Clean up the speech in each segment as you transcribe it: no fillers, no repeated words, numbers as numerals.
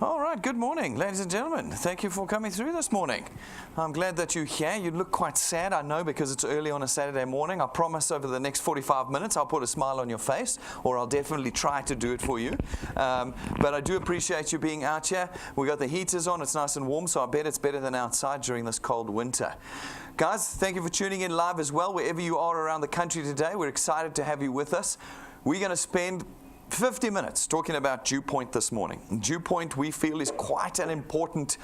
All right, good morning, ladies and gentlemen. Thank you for coming through this morning. I'm glad that you're here. You look quite sad, I know, because it's early on a Saturday morning. I promise over the next 45 minutes I'll put a smile on your face, or I'll definitely try to do it for you. But I do appreciate you being out here. We got the heaters on, it's nice and warm, so I bet it's better than outside during this cold winter. Guys, thank you for tuning in live as well, wherever you are around the country today. We're excited to have you with us. We're going to spend 50 minutes talking about DuePoint this morning. DuePoint, we feel, is quite an important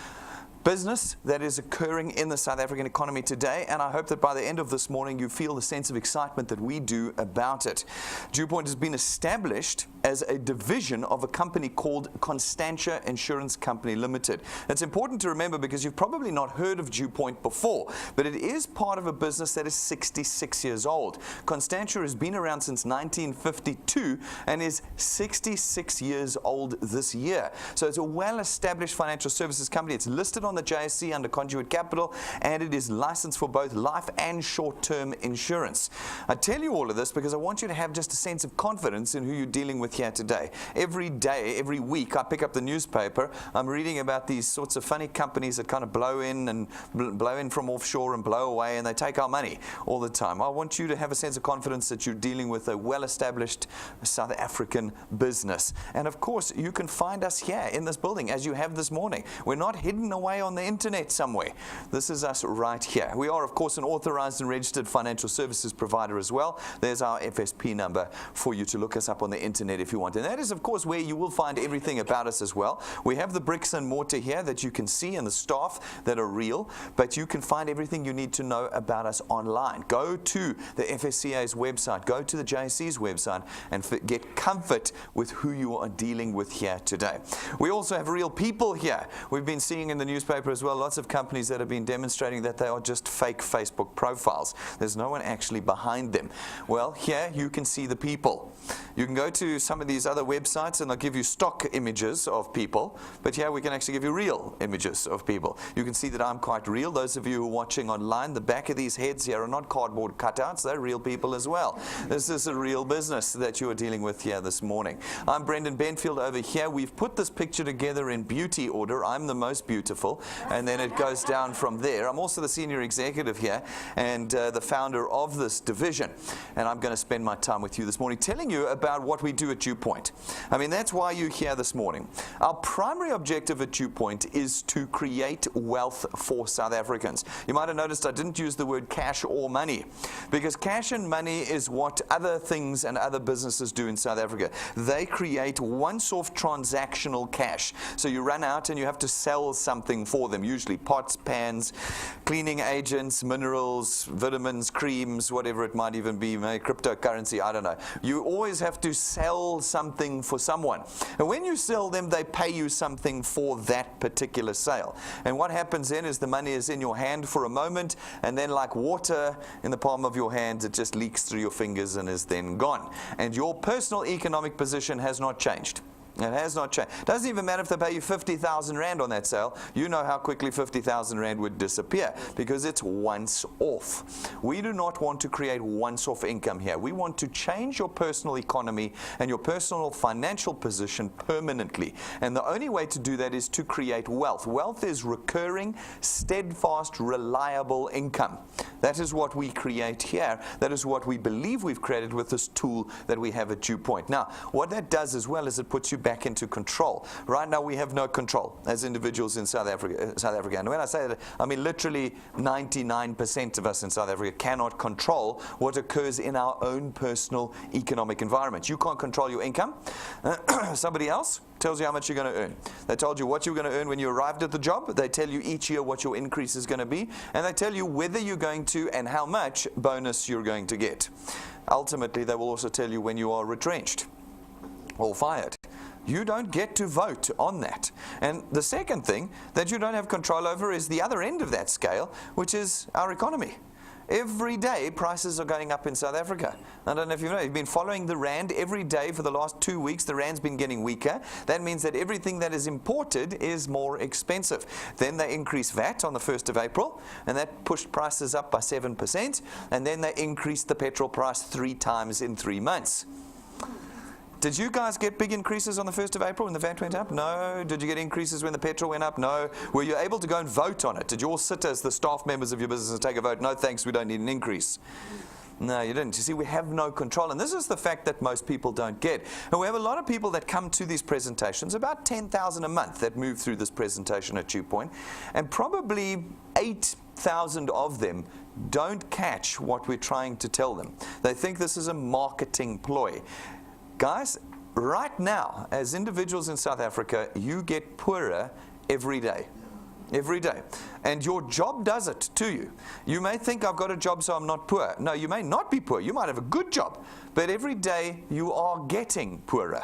business that is occurring in the South African economy today, and I hope that by the end of this morning you feel the sense of excitement that we do about it. DuePoint has been established as a division of a company called Constantia Insurance Company Limited. It's important to remember because you've probably not heard of DuePoint before, but it is part of a business that is 66 years old. Constantia has been around since 1952 and is 66 years old this year. So it's a well-established financial services company. It's listed on the JSE under Conduit Capital, and it is licensed for both life and short-term insurance. I tell you all of this because I want you to have just a sense of confidence in who you're dealing with here today. Every day, every week, I pick up the newspaper. I'm reading about these sorts of funny companies that kind of blow in from offshore and blow away, and they take our money all the time. I want you to have a sense of confidence that you're dealing with a well-established South African business. And of course, you can find us here in this building as you have this morning. We're not hidden away on the internet somewhere. This is us right here. We are, of course, an authorized and registered financial services provider as well. There's our FSP number for you to look us up on the internet if you want. And that is, of course, where you will find everything about us as well. We have the bricks and mortar here that you can see, and the staff that are real, but you can find everything you need to know about us online. Go to the FSCA's website, go to the JSE's website, and get comfort with who you are dealing with here today. We also have real people here. We've been seeing in the newspaper as well lots of companies that have been demonstrating that they are just fake Facebook profiles. There's no one actually behind them. Well, here you can see the people. You can go to some of these other websites and they'll give you stock images of people, but here we can actually give you real images of people. You can see that I'm quite real. Those of you who are watching online, the back of these heads here are not cardboard cutouts, they're real people as well. This is a real business that you are dealing with here this morning. I'm Brendan Benfield over here. We've put this picture together in beauty order. I'm the most beautiful, and then it goes down from there. I'm also the senior executive here and the founder of this division, and I'm going to spend my time with you this morning telling you about what we do at DuePoint. I mean, that's why you're here this morning. Our primary objective at DuePoint is to create wealth for South Africans. You might have noticed I didn't use the word cash or money, because cash and money is what other things and other businesses do in South Africa. They create once-off transactional cash. So you run out and you have to sell something for them, usually pots, pans, cleaning agents, minerals, vitamins, creams, whatever it might even be, maybe cryptocurrency, I don't know. You always have to sell something for someone. And when you sell them, they pay you something for that particular sale. And what happens then is the money is in your hand for a moment, and then like water in the palm of your hand, it just leaks through your fingers and is then gone. And your personal economic position has not changed. It has not changed. It doesn't even matter if they pay you 50,000 Rand on that sale. You know how quickly 50,000 Rand would disappear because it's once off. We do not want to create once-off income here. We want to change your personal economy and your personal financial position permanently. And the only way to do that is to create wealth. Wealth is recurring, steadfast, reliable income. That is what we create here. That is what we believe we've created with this tool that we have at DuePoint. Now, what that does as well is it puts you back into control. Right now we have no control as individuals in South Africa. And when I say that, I mean literally 99% of us in South Africa cannot control what occurs in our own personal economic environment. You can't control your income. Somebody else tells you how much you're going to earn. They told you what you're going to earn when you arrived at the job. They tell you each year what your increase is going to be, and they tell you whether you're going to and how much bonus you're going to get. Ultimately, they will also tell you when you are retrenched or fired. You don't get to vote on that. And the second thing that you don't have control over is the other end of that scale, which is our economy. Every day, prices are going up in South Africa. I don't know if you've been following the Rand. Every day for the last 2 weeks, the Rand's been getting weaker. That means that everything that is imported is more expensive. Then they increased VAT on the 1st of April, and that pushed prices up by 7%. And then they increased the petrol price 3 times in 3 months. Did you guys get big increases on the 1st of April when the VAT went up? No. Did you get increases when the petrol went up? No. Were you able to go and vote on it? Did you all sit as the staff members of your business and take a vote? No, thanks, we don't need an increase. No, you didn't. You see, we have no control. And this is the fact that most people don't get. And we have a lot of people that come to these presentations, about 10,000 a month that move through this presentation at DuePoint. And probably 8,000 of them don't catch what we're trying to tell them. They think this is a marketing ploy. Guys, right now, as individuals in South Africa, you get poorer every day. Every day. And your job does it to you. You may think I've got a job so I'm not poor. No, you may not be poor. You might have a good job. But every day you are getting poorer.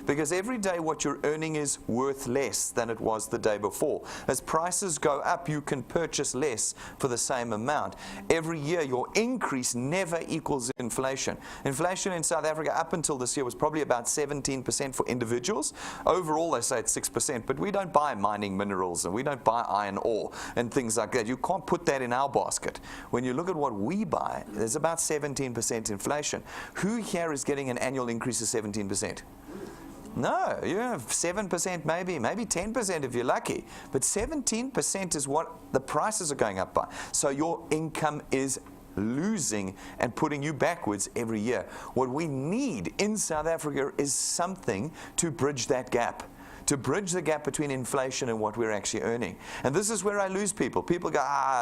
Because every day what you're earning is worth less than it was the day before. As prices go up, you can purchase less for the same amount. Every year, your increase never equals inflation. Inflation in South Africa up until this year was probably about 17% for individuals. Overall, they say it's 6%, but we don't buy mining minerals and we don't buy iron ore and things like that. You can't put that in our basket. When you look at what we buy, there's about 17% inflation. Who here is getting an annual increase of 17%? No, you have 7% maybe 10% if you're lucky. But 17% is what the prices are going up by. So your income is losing and putting you backwards every year. What we need in South Africa is something to bridge that gap. To bridge the gap between inflation and what we're actually earning. And this is where I lose people. People go,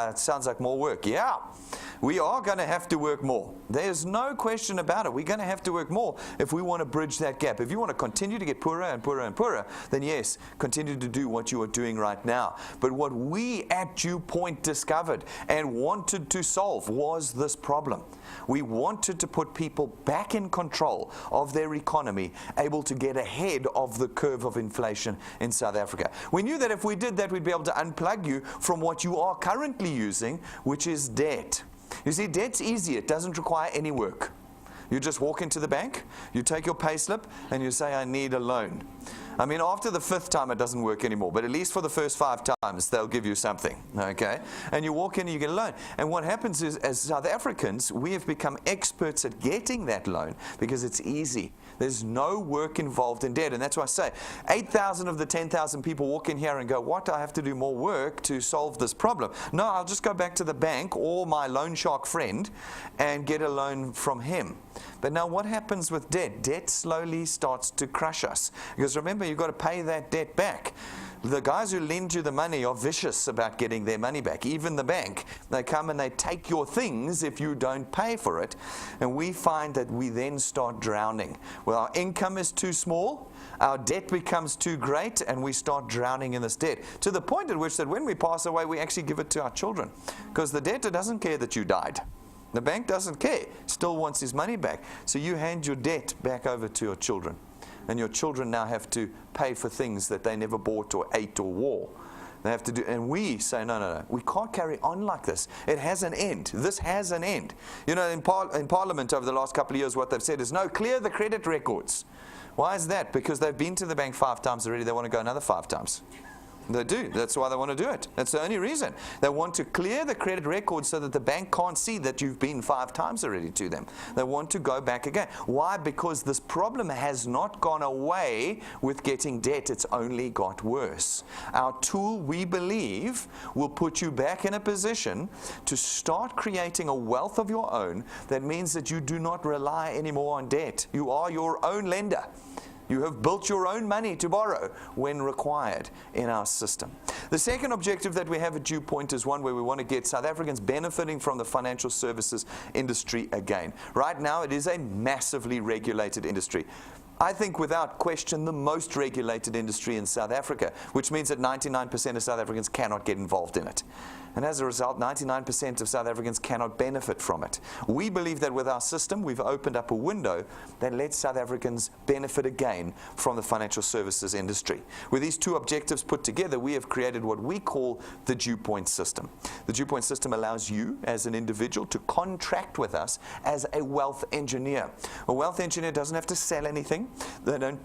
it sounds like more work. Yeah, we are going to have to work more. There's no question about it. We're going to have to work more if we want to bridge that gap. If you want to continue to get poorer and poorer and poorer, then yes, continue to do what you are doing right now. But what we at DuePoint discovered and wanted to solve was this problem. We wanted to put people back in control of their economy, able to get ahead of the curve of inflation in South Africa. We knew that if we did that, we'd be able to unplug you from what you are currently using, which is debt. You see, debt's easy. It doesn't require any work. You just walk into the bank, you take your pay slip, and you say, I need a loan. I mean, after the 5th time, it doesn't work anymore. But at least for the first 5 times, they'll give you something, okay? And you walk in and you get a loan. And what happens is, as South Africans, we have become experts at getting that loan because it's easy. There's no work involved in debt. And that's why I say 8,000 of the 10,000 people walk in here and go, what, I have to do more work to solve this problem? No, I'll just go back to the bank or my loan shark friend and get a loan from him. But now what happens with debt? Debt slowly starts to crush us. Because remember, you've got to pay that debt back. The guys who lend you the money are vicious about getting their money back. Even the bank, they come and they take your things if you don't pay for it. And we find that we then start drowning. Well, our income is too small, our debt becomes too great, and we start drowning in this debt. To the point at which that when we pass away, we actually give it to our children. Because the debtor doesn't care that you died. The bank doesn't care, still wants his money back. So you hand your debt back over to your children. And your children now have to pay for things that they never bought or ate or wore. They have to do, and we say, no, we can't carry on like this. It has an end. This has an end. You know, in Parliament over the last couple of years, what they've said is, no, clear the credit records. Why is that? Because they've been to the bank 5 times already. They want to go another 5 times. They do. That's why they want to do it. That's the only reason. They want to clear the credit record so that the bank can't see that you've been 5 times already to them. They want to go back again. Why? Because this problem has not gone away with getting debt. It's only got worse. Our tool, we believe, will put you back in a position to start creating a wealth of your own. That means that you do not rely anymore on debt. You are your own lender. You have built your own money to borrow when required in our system. The second objective that we have at DuePoint is one where we want to get South Africans benefiting from the financial services industry again. Right now, it is a massively regulated industry. I think without question the most regulated industry in South Africa, which means that 99% of South Africans cannot get involved in it. And as a result, 99% of South Africans cannot benefit from it. We believe that with our system, we've opened up a window that lets South Africans benefit again from the financial services industry. With these 2 objectives put together, we have created what we call the DuePoint system. The DuePoint system allows you as an individual to contract with us as a wealth engineer. A wealth engineer doesn't have to sell anything. They don't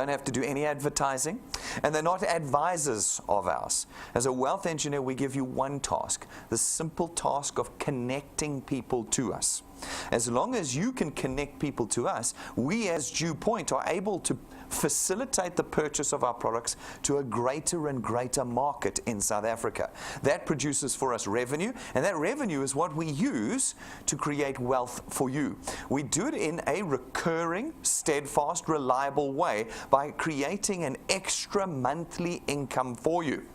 have to do any advertising, and they're not advisors of ours. As a wealth engineer, we give you one task, the simple task of connecting people to us. As long as you can connect people to us, we as DuePoint are able to facilitate the purchase of our products to a greater and greater market in South Africa. That produces for us revenue, and that revenue is what we use to create wealth for you. We do it in a recurring, steadfast, reliable way by creating an extra monthly income for you.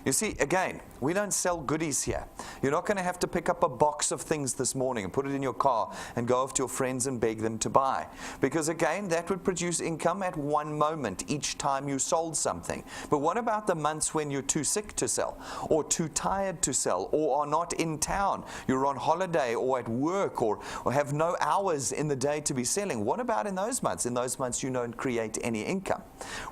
You see, again, we don't sell goodies here. You're not going to have to pick up a box of things this morning and put it in your car and go off to your friends and beg them to buy. Because again, that would produce income at one moment each time you sold something. But what about the months when you're too sick to sell, or too tired to sell, or are not in town? You're on holiday or at work, or have no hours in the day to be selling. What about in those months? In those months, you don't create any income.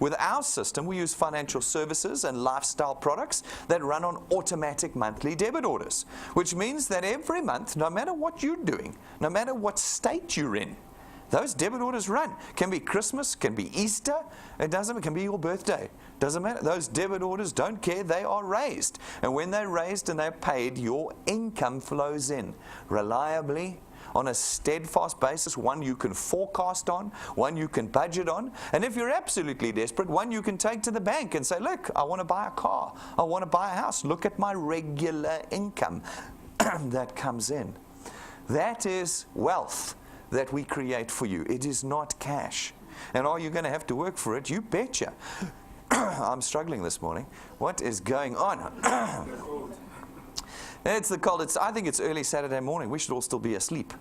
With our system, we use financial services and lifestyle products that run on automatic monthly debit orders, which means that every month, no matter what you're doing, no matter what state you're in, those debit orders run. Can be Christmas, can be Easter, it can be your birthday. Doesn't matter. Those debit orders don't care, they are raised. And when they're raised and they're paid, your income flows in reliably, on a steadfast basis, one you can forecast on, one you can budget on, and if you're absolutely desperate, one you can take to the bank and say, look, I want to buy a car, I want to buy a house, look at my regular income that comes in. That is wealth that we create for you. It is not cash. And are you going to have to work for it? You betcha. I'm struggling this morning. What is going on? It's the cold. I think it's early Saturday morning. We should all still be asleep.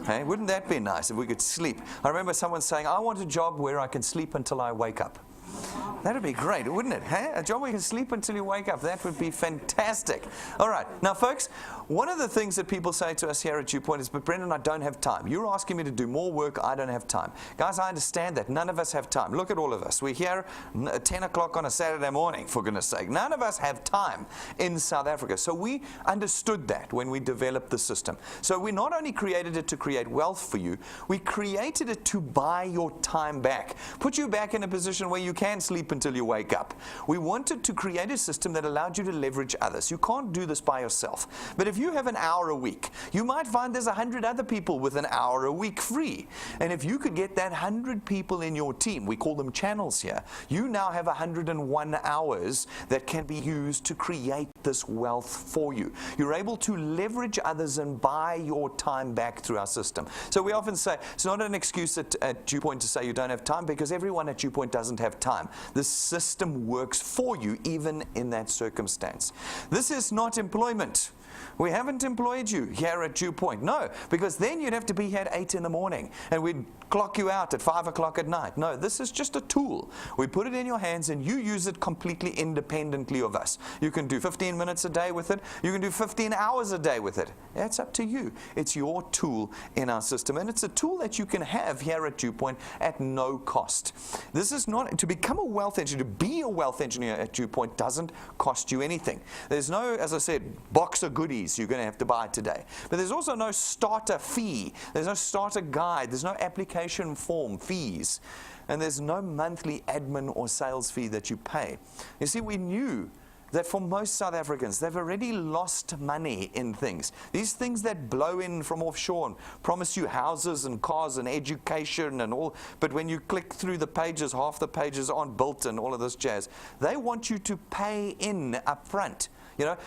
Hey, wouldn't that be nice if we could sleep? I remember someone saying, I want a job where I can sleep until I wake up. That would be great, wouldn't it? Hey? A job where you can sleep until you wake up. That would be fantastic. All right. Now, folks, one of the things that people say to us here at DuePoint is, but Brendan, I don't have time. You're asking me to do more work. I don't have time. Guys, I understand that. None of us have time. Look at all of us. We're here at 10 o'clock on a Saturday morning, for goodness sake. None of us have time in South Africa. So we understood that when we developed the system. So we not only created it to create wealth for you, we created it to buy your time back. Put you back in a position where you can sleep until you wake up. We wanted to create a system that allowed you to leverage others. You can't do this by yourself. But if you have an hour a week, you might find there's 100 other people with an hour a week free. And if you could get that 100 people in your team, we call them channels here, you now have 101 hours that can be used to create this wealth for you. You're able to leverage others and buy your time back through our system. So we often say, it's not an excuse at DuePoint to say you don't have time, because everyone at DuePoint doesn't have time. The system works for you even in that circumstance. This is not employment. We haven't employed you here at DuePoint. No, because then you'd have to be here at 8 in the morning and we'd clock you out at 5 o'clock at night. No, this is just a tool. We put it in your hands and you use it completely independently of us. You can do 15 minutes a day with it. You can do 15 hours a day with it. It's up to you. It's your tool in our system, and it's a tool that you can have here at DuePoint at no cost. This is not, to become a wealth engineer, to be a wealth engineer at DuePoint doesn't cost you anything. There's no, as I said, box of goodies you're going to have to buy today. But there's also no starter fee. There's no starter guide. There's no application form fees. And there's no monthly admin or sales fee that you pay. You see, we knew that for most South Africans, they've already lost money in things. These things that blow in from offshore and promise you houses and cars and education and all, but when you click through the pages, half the pages aren't built and all of this jazz. They want you to pay in up front. You know,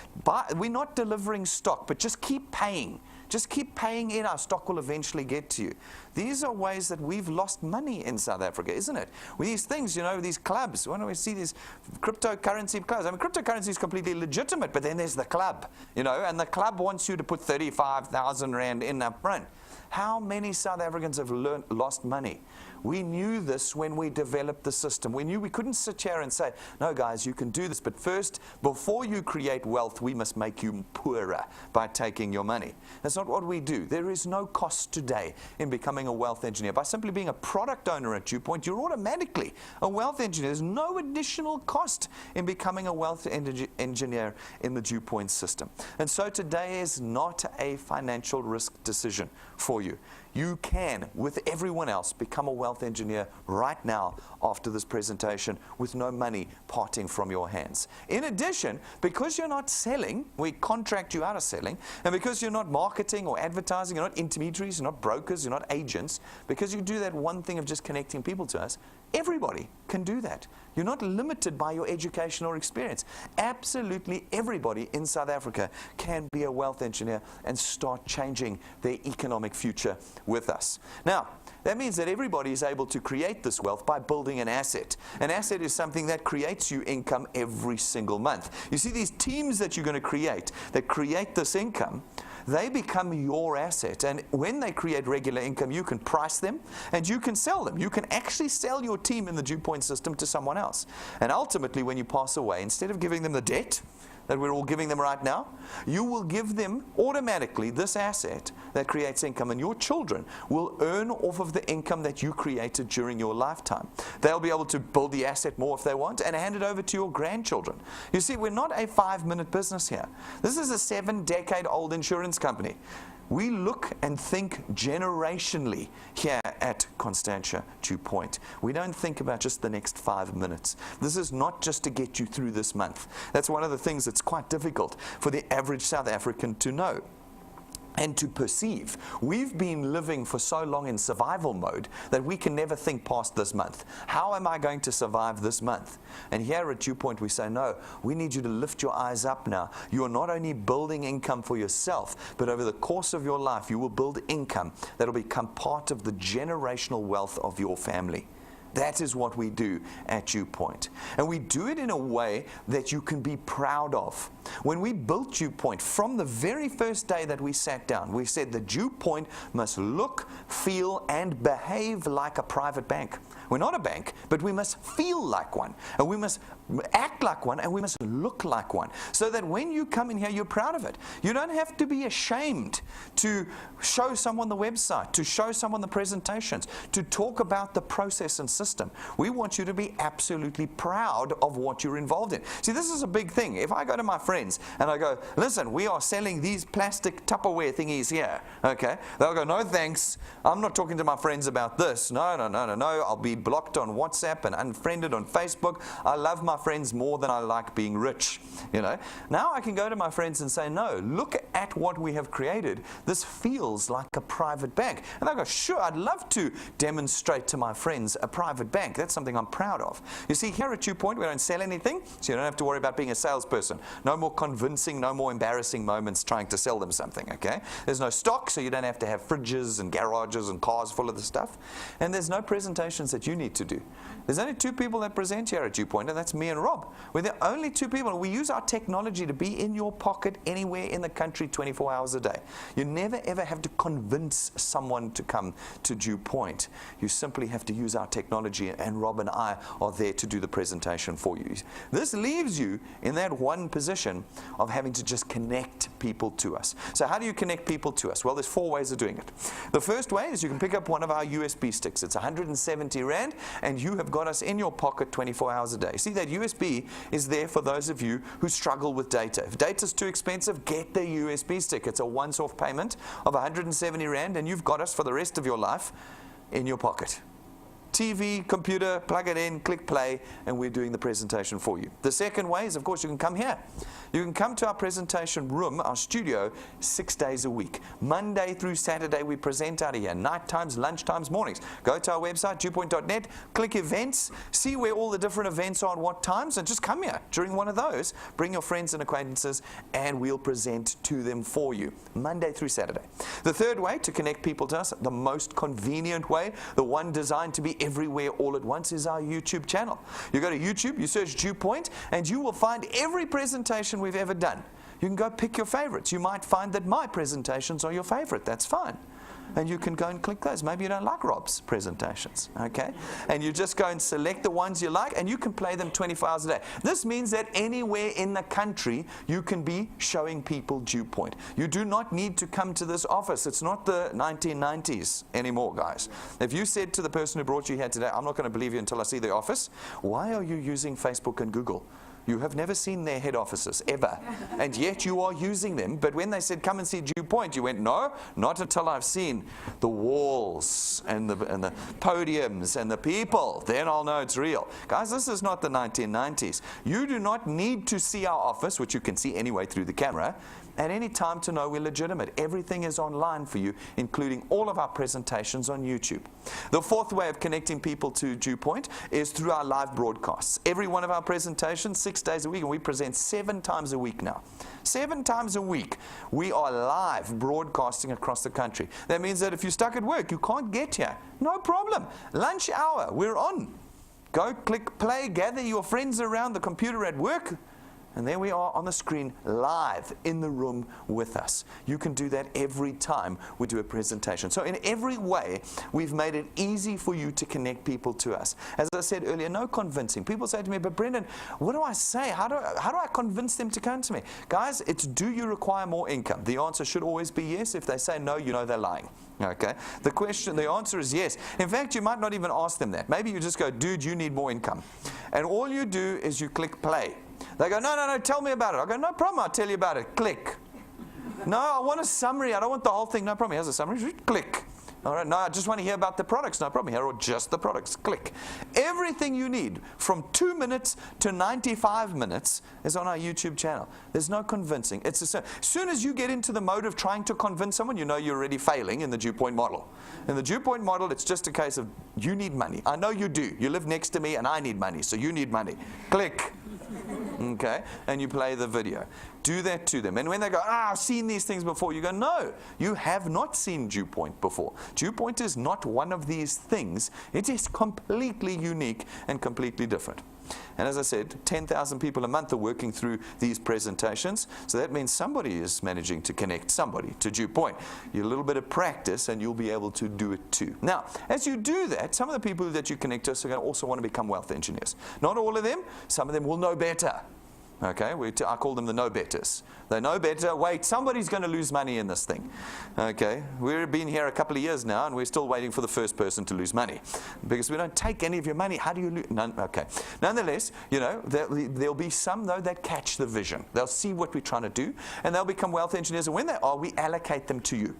we're not delivering stock, but just keep paying. Just keep paying in. Our stock will eventually get to you. These are ways that we've lost money in South Africa, isn't it? With these things, you know, these clubs. When we see these cryptocurrency clubs, I mean, cryptocurrency is completely legitimate, but then there's the club, you know, and the club wants you to put 35,000 Rand in up front. How many South Africans have lost money? We knew this when we developed the system. We knew we couldn't sit here and say, no, guys, you can do this. But first, before you create wealth, we must make you poorer by taking your money. That's not what we do. There is no cost today in becoming a wealth engineer. By simply being a product owner at DuePoint, you're automatically a wealth engineer. There's no additional cost in becoming a wealth engineer in the DuePoint system. And so today is not a financial risk decision for you. you can, with everyone else, become a wealth engineer right now after this presentation with no money parting from your hands. In addition, because you're not selling, we contract you out of selling, and because you're not marketing or advertising, you're not intermediaries, you're not brokers, you're not agents, because you do that one thing of just connecting people to us, everybody can do that. You're not limited by your education or experience. Absolutely everybody in South Africa can be a wealth engineer and start changing their economic future with us. Now, that means that everybody is able to create this wealth by building an asset. An asset is something that creates you income every single month. You see, these teams that you're going to create that create this income, they become your asset. And when they create regular income, you can price them and you can sell them. You can actually sell your team in the DuePoint system to someone else. And ultimately, when you pass away, instead of giving them the debt that we're all giving them right now, you will give them automatically this asset that creates income, and your children will earn off of the income that you created during your lifetime. They'll be able to build the asset more if they want and hand it over to your grandchildren. You see, we're not a 5-minute business here. This is a 7-decade-old insurance company. We look and think generationally here at Constantia DuePoint. We don't think about just the next 5 minutes. This is not just to get you through this month. That's one of the things that's quite difficult for the average South African to know and to perceive. We've been living for so long in survival mode that we can never think past this month. How am I going to survive this month? And here at DuePoint we say, no, we need you to lift your eyes up now. You are not only building income for yourself, but over the course of your life you will build income that will become part of the generational wealth of your family. That is what we do at DuePoint. And we do it in a way that you can be proud of. When we built DuePoint, from the very first day that we sat down, we said that DuePoint must look, feel, and behave like a private bank. We're not a bank, but we must feel like one, and we must act like one, and we must look like one, so that when you come in here, you're proud of it. You don't have to be ashamed to show someone the website, to show someone the presentations, to talk about the process and system. We want you to be absolutely proud of what you're involved in. See, this is a big thing. If I go to my friends and I go, listen, we are selling these plastic Tupperware thingies here, okay? They'll go, no thanks, I'm not talking to my friends about this. No, I'll be blocked on WhatsApp and unfriended on Facebook. I love my friends more than I like being rich, you know. Now I can go to my friends and say, no, look at what we have created. This feels like a private bank. And they'll go, sure, I'd love to demonstrate to my friends a private bank. That's something I'm proud of. You see, here at DuePoint, we don't sell anything, so you don't have to worry about being a salesperson. No more convincing, no more embarrassing moments trying to sell them something, okay? There's no stock, so you don't have to have fridges and garages and cars full of the stuff. And there's no presentations that you need to do. There's only 2 people that present here at DuePoint, and that's me and Rob. We're the only 2 people. We use our technology to be in your pocket anywhere in the country 24 hours a day. You never ever have to convince someone to come to DuePoint. You simply have to use our technology, and Rob and I are there to do the presentation for you. This leaves you in that one position of having to just connect people to us. So how do you connect people to us? Well, there's 4 ways of doing it. The first way is you can pick up one of our USB sticks. It's 170 Rand, and you have got us in your pocket 24 hours a day. See, that USB is there for those of you who struggle with data. If data's too expensive, get the USB stick. It's a once-off payment of 170 Rand, and you've got us for the rest of your life in your pocket. TV, computer, plug it in, click play, and we're doing the presentation for you. The second way is, of course, you can come here. You can come to our presentation room, our studio, 6 days a week. Monday through Saturday, we present out of here. Night times, lunch times, mornings. Go to our website, DuePoint.net, click events, see where all the different events are and what times, and just come here during one of those. Bring your friends and acquaintances, and we'll present to them for you, Monday through Saturday. The third way to connect people to us, the most convenient way, the one designed to be everywhere all at once, is our YouTube channel. You go to YouTube, you search DuePoint, and you will find every presentation we've ever done. You can go pick your favorites. You might find that my presentations are your favorite. That's fine. And you can go and click those. Maybe you don't like Rob's presentations, okay? And you just go and select the ones you like, and you can play them 24 hours a day. This means that anywhere in the country, you can be showing people DuePoint. You do not need to come to this office. It's not the 1990s anymore, guys. If you said to the person who brought you here today, I'm not going to believe you until I see the office, why are you using Facebook and Google? You have never seen their head offices, ever. And yet you are using them. But when they said, come and see DuePoint, you went, no, not until I've seen the walls and the podiums and the people. Then I'll know it's real. Guys, this is not the 1990s. You do not need to see our office, which you can see anyway through the camera, at any time to know we're legitimate. Everything is online for you, including all of our presentations on YouTube. The fourth way of connecting people to DuePoint is through our live broadcasts. Every one of our presentations, 6 days a week, and we present 7 times a week now. 7 times a week, we are live broadcasting across the country. That means that if you're stuck at work, you can't get here. No problem. Lunch hour, we're on. Go click play, gather your friends around the computer at work, and there we are on the screen, live in the room with us. You can do that every time we do a presentation. So in every way, we've made it easy for you to connect people to us. As I said earlier, no convincing. People say to me, but Brendan, what do I say? How do I convince them to come to me? Guys, it's do you require more income? The answer should always be yes. If they say no, you know they're lying. Okay? The answer is yes. In fact, you might not even ask them that. Maybe you just go, dude, you need more income. And all you do is you click play. They go, no, tell me about it. I go, no problem, I'll tell you about it. Click. No, I want a summary. I don't want the whole thing. No problem. Here's a summary. Click. All right, no, I just want to hear about the products. No problem. Here are just the products. Click. Everything you need from 2 minutes to 95 minutes is on our YouTube channel. There's no convincing. It's as soon as you get into the mode of trying to convince someone, you know you're already failing in the DuePoint model. In the DuePoint model, it's just a case of you need money. I know you do. You live next to me and I need money, so you need money. Click. Okay, and you play the video. Do that to them. And when they go, I've seen these things before, you go, no, you have not seen DuePoint before. DuePoint is not one of these things. It is completely unique and completely different. And as I said, 10,000 people a month are working through these presentations. So that means somebody is managing to connect somebody to DuePoint. You a little bit of practice and you'll be able to do it too. Now, as you do that, some of the people that you connect to are going to also want to become wealth engineers. Not all of them. Some of them will know better. Okay, I call them the know-betters. They know better. Wait, somebody's going to lose money in this thing. Okay, we've been here a couple of years now, and we're still waiting for the first person to lose money. Because we don't take any of your money. How do you lose? None, okay. Nonetheless, you know, there'll be some, though, that catch the vision. They'll see what we're trying to do, and they'll become wealth engineers. And when they are, we allocate them to you.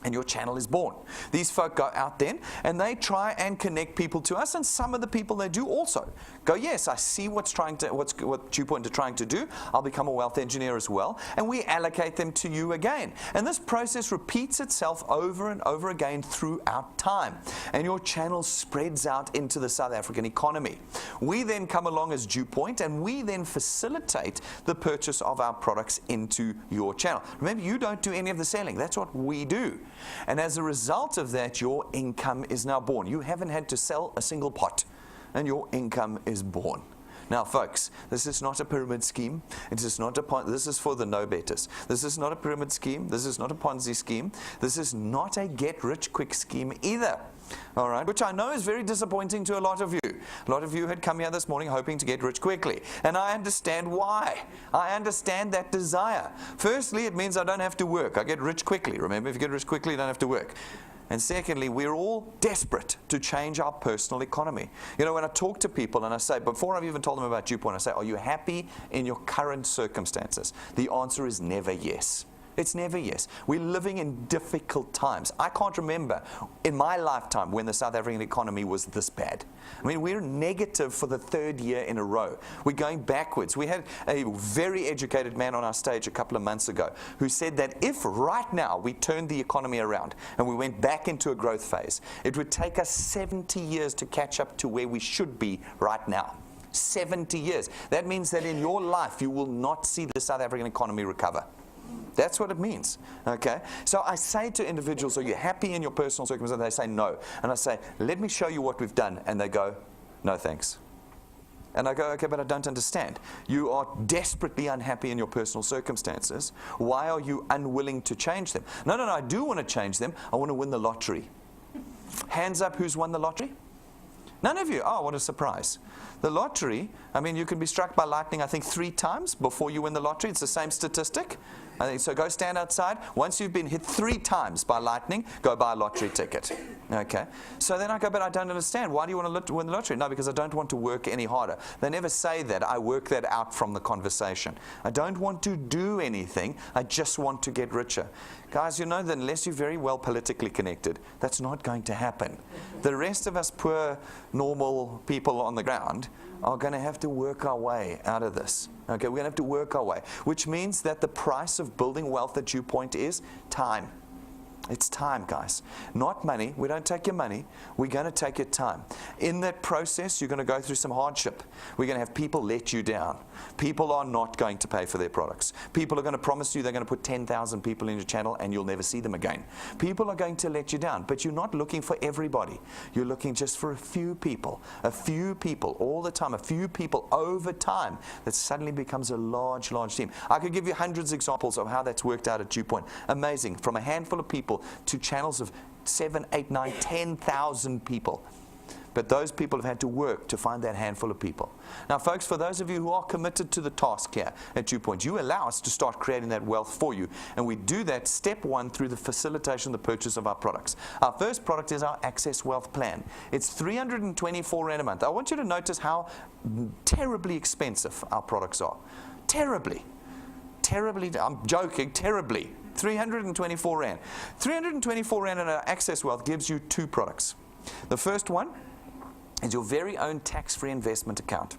And your channel is born. These folk go out then and they try and connect people to us, and some of the people they do also go, yes, I see what DuePoint are trying to do. I'll become a wealth engineer as well, and we allocate them to you again. And this process repeats itself over and over again throughout time, and your channel spreads out into the South African economy. We then come along as DuePoint, and we then facilitate the purchase of our products into your channel. Remember, you don't do any of the selling. That's what we do. And as a result of that, your income is now born. You haven't had to sell a single pot, and your income is born. Now, folks, this is not a pyramid scheme. This is for the know-betters. This is not a pyramid scheme. This is not a Ponzi scheme. This is not a get-rich-quick scheme either. All right, which I know is very disappointing to a lot of you. A lot of you had come here this morning hoping to get rich quickly, and I understand why. I understand that desire. Firstly, it means I don't have to work. I get rich quickly. Remember, if you get rich quickly, you don't have to work. And secondly, we're all desperate to change our personal economy. You know, when I talk to people and I say, before I've even told them about DuePoint, I say, are you happy in your current circumstances? The answer is never yes. It's never yes. We're living in difficult times. I can't remember in my lifetime when the South African economy was this bad. I mean, we're negative for the 3rd year in a row. We're going backwards. We had a very educated man on our stage a couple of months ago who said that if right now we turned the economy around and we went back into a growth phase, it would take us 70 years to catch up to where we should be right now. 70 years. That means that in your life you will not see the South African economy recover. That's what it means, okay? So I say to individuals, are you happy in your personal circumstances? They say no. And I say, let me show you what we've done. And they go, no thanks. And I go, okay, but I don't understand. You are desperately unhappy in your personal circumstances. Why are you unwilling to change them? No, I do want to change them. I want to win the lottery. Hands up, who's won the lottery? None of you. Oh, what a surprise. The lottery, I mean, you can be struck by lightning, I think, 3 times before you win the lottery. It's the same statistic. So go stand outside. Once you've been hit 3 times by lightning, go buy a lottery ticket. Okay. So then I go, but I don't understand. Why do you want to win the lottery? No, because I don't want to work any harder. They never say that. I work that out from the conversation. I don't want to do anything. I just want to get richer. Guys, you know that unless you're very well politically connected, that's not going to happen. The rest of us poor, normal people on the ground are going to have to work our way out of this. Okay, we're going to have to work our way, which means that the price of building wealth at DuePoint is time. It's time, guys. Not money. We don't take your money. We're going to take your time. In that process, you're going to go through some hardship. We're going to have people let you down. People are not going to pay for their products. People are going to promise you they're going to put 10,000 people in your channel and you'll never see them again. People are going to let you down, but you're not looking for everybody. You're looking just for a few people all the time, a few people over time that suddenly becomes a large, large team. I could give you hundreds of examples of how that's worked out at DuePoint. Amazing. From a handful of people to channels of 7, 8, 9, 10,000 people. But those people have had to work to find that handful of people. Now, folks, for those of you who are committed to the task here at DuePoint, you allow us to start creating that wealth for you. And we do that step 1 through the facilitation of the purchase of our products. Our first product is our Access Wealth Plan. It's 324 Rand a month. I want you to notice how terribly expensive our products are. Terribly, I'm joking, terribly. 324 Rand. 324 Rand in our Access Wealth gives you 2 products. The first one is your very own tax-free investment account.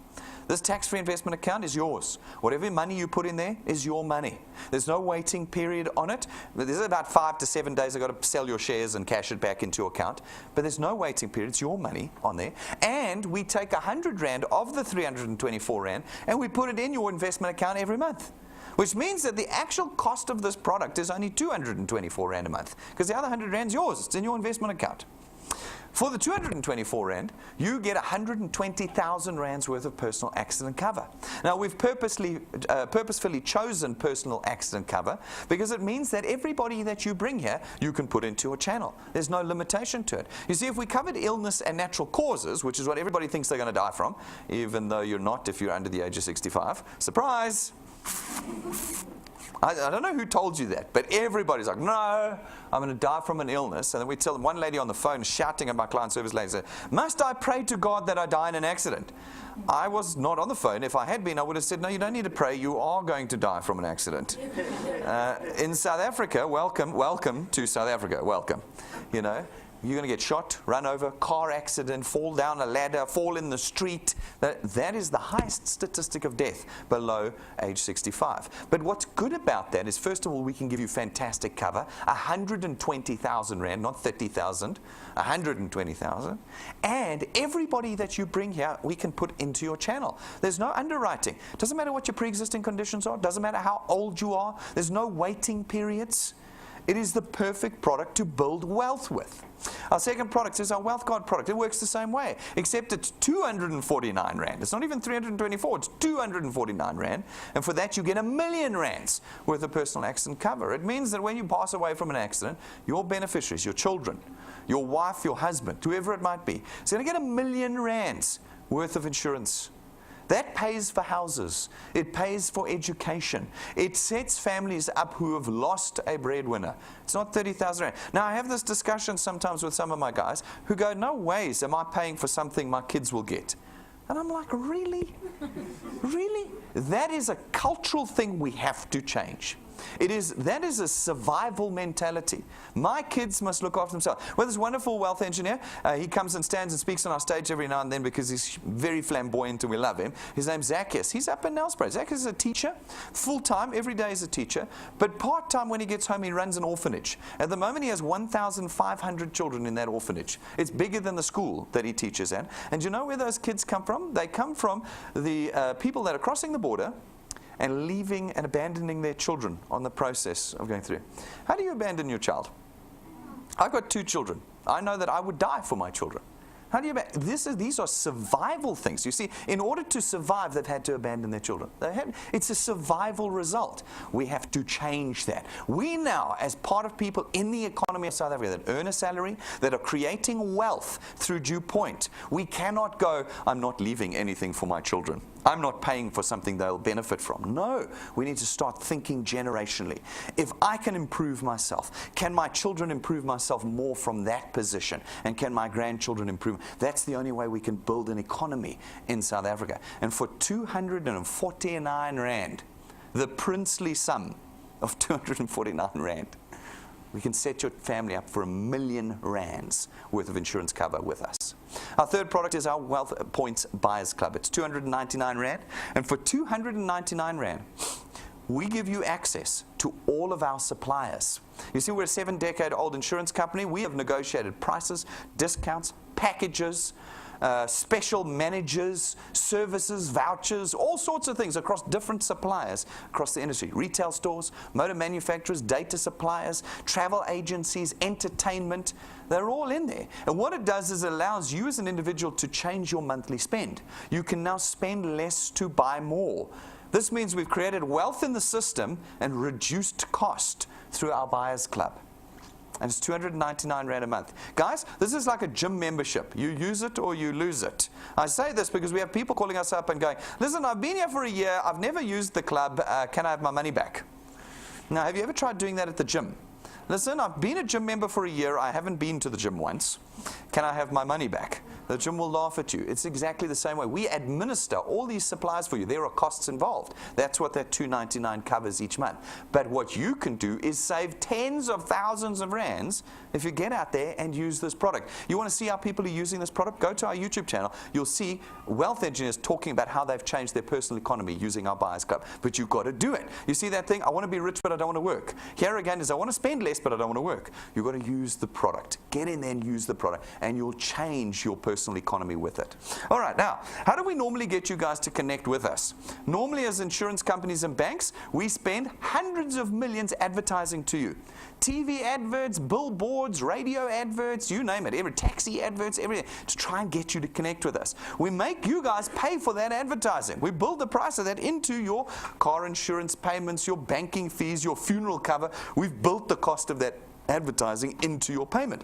This tax-free investment account is yours. Whatever money you put in there is your money. There's no waiting period on it. There's about 5 to 7 days. I've got to sell your shares and cash it back into your account. But there's no waiting period. It's your money on there. And we take 100 Rand of the 324 Rand and we put it in your investment account every month. Which means that the actual cost of this product is only 224 Rand a month. Because the other 100 Rand is yours. It's in your investment account. For the 224 Rand, you get 120,000 Rands worth of personal accident cover. Now, we've purposefully chosen personal accident cover because it means that everybody that you bring here, you can put into a channel. There's no limitation to it. You see, if we covered illness and natural causes, which is what everybody thinks they're going to die from, even though you're not if you're under the age of 65, surprise! I don't know who told you that, but everybody's like, no, I'm going to die from an illness. And then we tell them, one lady on the phone shouting at my client service lady said, must I pray to God that I die in an accident? I was not on the phone. If I had been, I would have said, no, you don't need to pray. You are going to die from an accident. In South Africa, welcome to South Africa, welcome. You know, you're going to get shot, run over, car accident, fall down a ladder, fall in the street. That is the highest statistic of death below age 65. But what's good about that is, first of all, we can give you fantastic cover, 120,000 Rand, not 30,000, 120,000. And everybody that you bring here, we can put into your channel. There's no underwriting. Doesn't matter what your pre-existing conditions are. Doesn't matter how old you are. There's no waiting periods. It is the perfect product to build wealth with. Our second product is our Wealth Guard product. It works the same way, except it's 249 Rand. It's not even 324, it's 249 Rand. And for that, you get 1,000,000 Rands worth of personal accident cover. It means that when you pass away from an accident, your beneficiaries, your children, your wife, your husband, whoever it might be, is going to get 1,000,000 Rands worth of insurance. That pays for houses. It pays for education. It sets families up who have lost a breadwinner. It's not 30,000 Rand. Now, I have this discussion sometimes with some of my guys who go, no ways am I paying for something my kids will get. And I'm like, really? Really? That is a cultural thing we have to change. That is a survival mentality. My kids must look after themselves. Well, this wonderful wealth engineer, he comes and stands and speaks on our stage every now and then because he's very flamboyant and we love him. His name's Zacchaeus. He's up in Nelspruit. Zacchaeus is a teacher, full-time, every day is a teacher, but part-time when he gets home he runs an orphanage. At the moment he has 1,500 children in that orphanage. It's bigger than the school that he teaches at. And you know where those kids come from? They come from the people that are crossing the border and leaving and abandoning their children on the process of going through. How do you abandon your child? I've got 2 children. I know that I would die for my children. How do you these are survival things. You see, in order to survive, they've had to abandon their children. It's a survival result. We have to change that. We now, as part of people in the economy of South Africa that earn a salary, that are creating wealth through DuePoint, we cannot go, I'm not leaving anything for my children. I'm not paying for something they'll benefit from. No, we need to start thinking generationally. If I can improve myself, can my children improve myself more from that position? And can my grandchildren improve? That's the only way we can build an economy in South Africa. And for 249 Rand, the princely sum of 249 Rand, we can set your family up for R1 million worth of insurance cover with us. Our third product is our Wealth Points Buyers Club. It's 299 Rand. And for 299 Rand, we give you access to all of our suppliers. You see, we're a 7-decade-old insurance company. We have negotiated prices, discounts, packages, special managers, services, vouchers, all sorts of things across different suppliers across the industry. Retail stores, motor manufacturers, data suppliers, travel agencies, entertainment, they're all in there. And what it does is it allows you as an individual to change your monthly spend. You can now spend less to buy more. This means we've created wealth in the system and reduced cost through our Buyers Club. And it's 299 Rand a month. Guys, this is like a gym membership. You use it or you lose it. I say this because we have people calling us up and going, listen, I've been here for a year. I've never used the club. Can I have my money back? Now, have you ever tried doing that at the gym? Listen, I've been a gym member for a year. I haven't been to the gym once. Can I have my money back? The gym will laugh at you. It's exactly the same way. We administer all these supplies for you. There are costs involved. That's what that $299 covers each month. But what you can do is save tens of thousands of rands if you get out there and use this product. You want to see how people are using this product? Go to our YouTube channel. You'll see wealth engineers talking about how they've changed their personal economy using our Buyers Club. But you've got to do it. You see that thing? I want to be rich, but I don't want to work. Here again is I want to spend less, but I don't want to work. You've got to use the product. Get in there and use the product, and you'll change your personal economy with it. All right, now, how do we normally get you guys to connect with us? Normally, as insurance companies and banks, we spend hundreds of millions advertising to you. TV adverts, billboards, radio adverts, you name it, every taxi adverts, everything, to try and get you to connect with us. We make you guys pay for that advertising. We build the price of that into your car insurance payments, your banking fees, your funeral cover. We've built the cost of that advertising into your payment.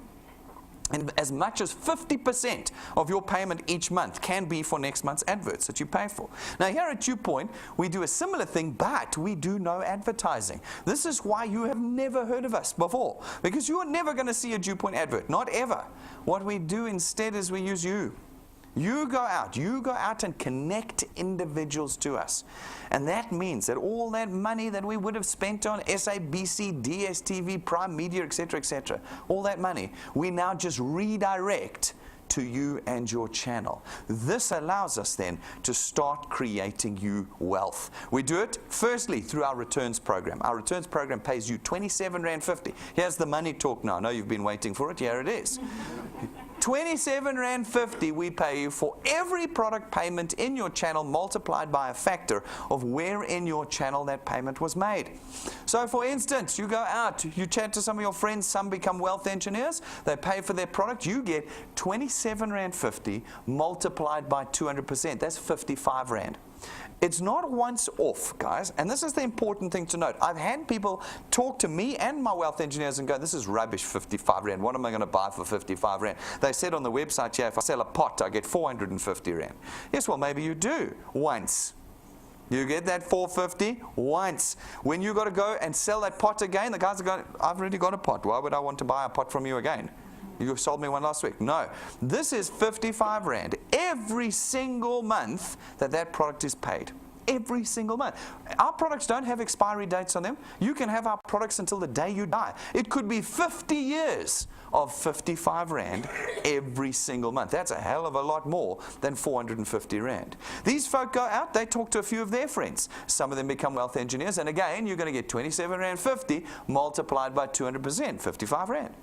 And as much as 50% of your payment each month can be for next month's adverts that you pay for. Now here at DuePoint, we do a similar thing, but we do no advertising. This is why you have never heard of us before, because you are never going to see a DuePoint advert, not ever. What we do instead is we use you. You go out and connect individuals to us. And that means that all that money that we would have spent on SABC, DSTV, Prime Media, etc., all that money, we now just redirect to you and your channel. This allows us then to start creating you wealth. We do it firstly through our returns program. Our returns program pays you 27.50 Rand. Here's the money talk now. I know you've been waiting for it. Here it is. 27.50 Rand we pay you for every product payment in your channel multiplied by a factor of where in your channel that payment was made. So for instance, you go out, you chat to some of your friends, some become wealth engineers, they pay for their product, you get 27.50 Rand multiplied by 200%. That's 55 Rand. It's not once off, guys, and this is the important thing to note. I've had people talk to me and my wealth engineers and go, this is rubbish, 55 Rand. What am I going to buy for 55 Rand? They said on the website here, if I sell a pot, I get 450 Rand. Yes, well, maybe you do once. You get that 450 once. When you got to go and sell that pot again, the guys are going, I've already got a pot. Why would I want to buy a pot from you again? You sold me one last week. No. This is 55 Rand every single month that product is paid. Every single month. Our products don't have expiry dates on them. You can have our products until the day you die. It could be 50 years of 55 Rand every single month. That's a hell of a lot more than 450 Rand. These folk go out, they talk to a few of their friends. Some of them become wealth engineers, and again, you're going to get 27.50 Rand multiplied by 200%, 55 Rand.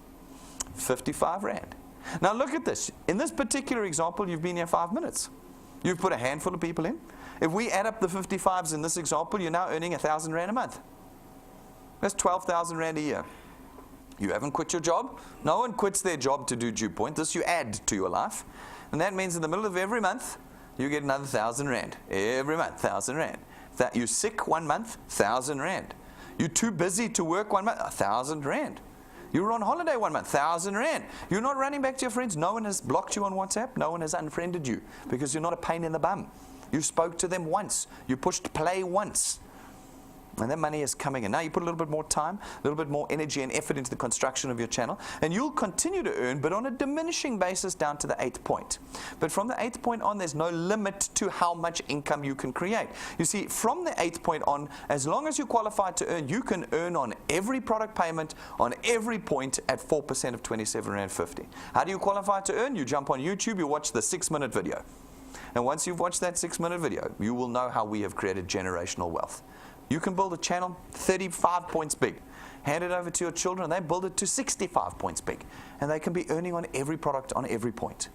55 Rand. Now look at this. In this particular example, you've been here 5 minutes. You've put a handful of people in. If we add up the 55s in this example, you're now earning 1,000 Rand a month. That's 12,000 Rand a year. You haven't quit your job. No one quits their job to do DuePoint. This you add to your life. And that means in the middle of every month, you get another 1,000 Rand. Every month, 1,000 Rand. That you're sick one month, 1,000 Rand. You're too busy to work one month, 1,000 Rand. You're on holiday one month, 1,000 Rand. You're not running back to your friends. No one has blocked you on WhatsApp. No one has unfriended you because you're not a pain in the bum. You spoke to them once. You pushed play once. And that money is coming in. Now you put a little bit more time, a little bit more energy and effort into the construction of your channel, and you'll continue to earn, but on a diminishing basis down to the 8th point. But from the 8th point on, there's no limit to how much income you can create. You see, from the 8th point on, as long as you're qualified to earn, you can earn on every product payment, on every point at 4% of 27.50 Rand. How do you qualify to earn? You jump on YouTube, you watch the 6-minute video. And once you've watched that 6-minute video, you will know how we have created generational wealth. You can build a channel 35 points big. Hand it over to your children, and they build it to 65 points big. And they can be earning on every product on every point.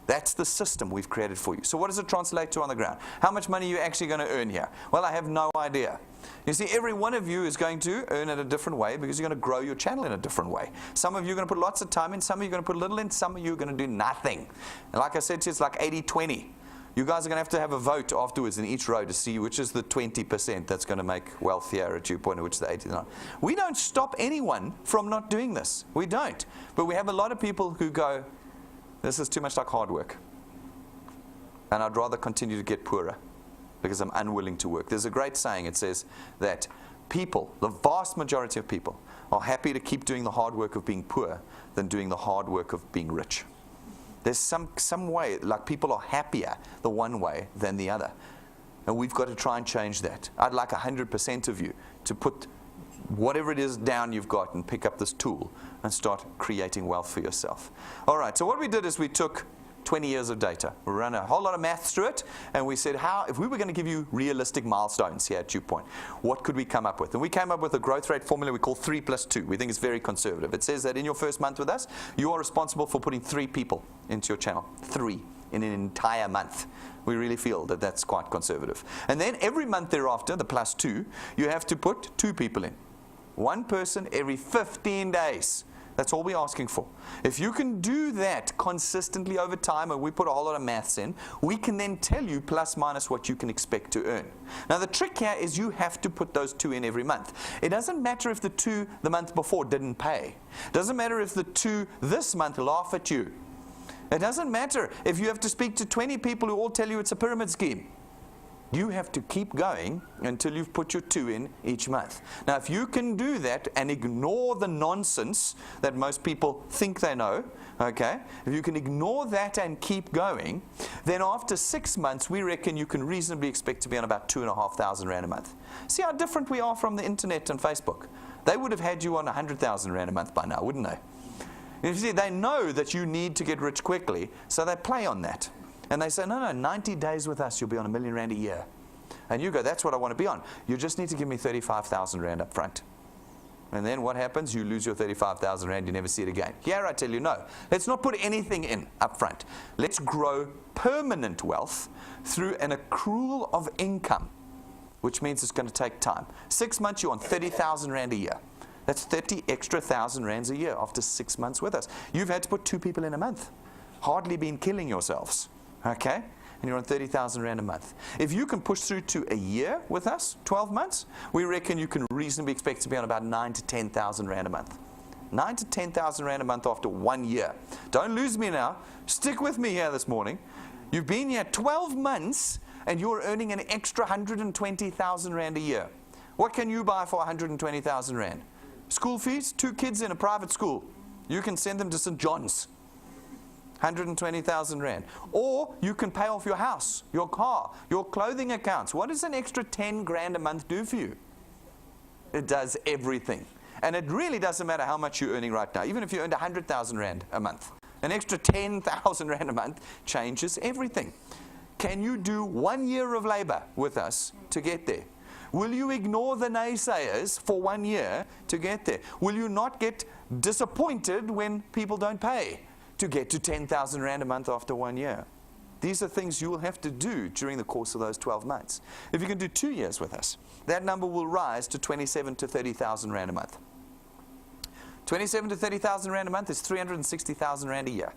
That's the system we've created for you. So what does it translate to on the ground? How much money are you actually going to earn here? Well, I have no idea. You see, every one of you is going to earn it a different way because you're going to grow your channel in a different way. Some of you are going to put lots of time in, some of you are going to put a little in, some of you are going to do nothing. And like I said to you, it's like 80-20. You guys are going to have a vote afterwards in each row to see which is the 20% that's going to make wealth here at DuePoint, which is the 89. We don't stop anyone from not doing this. We don't. But we have a lot of people who go, this is too much like hard work. And I'd rather continue to get poorer because I'm unwilling to work. There's a great saying. It says that people, the vast majority of people, are happy to keep doing the hard work of being poor than doing the hard work of being rich. There's some way, like people are happier the one way than the other. And we've got to try and change that. I'd like 100% of you to put whatever it is down you've got and pick up this tool and start creating wealth for yourself. All right, so what we did is we took 20 years of data. We ran a whole lot of math through it, and we said, if we were going to give you realistic milestones here at DuePoint, what could we come up with? And we came up with a growth rate formula we call 3 + 2. We think it's very conservative. It says that in your first month with us, you are responsible for putting 3 people into your channel. 3 in an entire month. We really feel that that's quite conservative. And then every month thereafter, the +2, you have to put 2 people in. 1 person every 15 days. That's all we're asking for. If you can do that consistently over time, and we put a whole lot of maths in, we can then tell you plus minus what you can expect to earn. Now the trick here is you have to put those 2 in every month. It doesn't matter if the 2 the month before didn't pay. It doesn't matter if the 2 this month laugh at you. It doesn't matter if you have to speak to 20 people who all tell you it's a pyramid scheme. You have to keep going until you've put your 2 in each month. Now, if you can do that and ignore the nonsense that most people think they know, okay, if you can ignore that and keep going, then after 6 months, we reckon you can reasonably expect to be on about 2,500 Rand a month. See how different we are from the internet and Facebook. They would have had you on 100,000 Rand a month by now, wouldn't they? You see, they know that you need to get rich quickly, so they play on that. And they say, no, 90 days with us, you'll be on R1 million a year. And you go, that's what I want to be on. You just need to give me 35,000 Rand up front. And then what happens? You lose your 35,000 Rand, you never see it again. Here I tell you, no. Let's not put anything in up front. Let's grow permanent wealth through an accrual of income, which means it's going to take time. 6 months, you're on 30,000 Rand a year. That's 30 extra thousand Rands a year after 6 months with us. You've had to put 2 people in a month. Hardly been killing yourselves. Okay? And you're on 30,000 Rand a month. If you can push through to a year with us, 12 months, we reckon you can reasonably expect to be on about 9,000 to 10,000 Rand a month. 9,000 to 10,000 Rand a month after 1 year. Don't lose me now. Stick with me here this morning. You've been here 12 months and you're earning an extra 120,000 Rand a year. What can you buy for 120,000 Rand? School fees, 2 kids in a private school. You can send them to St. John's. 120,000 Rand. Or you can pay off your house, your car, your clothing accounts. What does an extra 10 grand a month do for you? It does everything. And it really doesn't matter how much you're earning right now. Even if you earned 100,000 Rand a month, an extra 10,000 Rand a month changes everything. Can you do 1 year of labor with us to get there? Will you ignore the naysayers for 1 year to get there? Will you not get disappointed when people don't pay to get to 10,000 Rand a month after 1 year? These are things you will have to do during the course of those 12 months. If you can do 2 years with us, that number will rise to 27,000 to 30,000 Rand a month. 27 to 30,000 rand a month is 360,000 rand a year.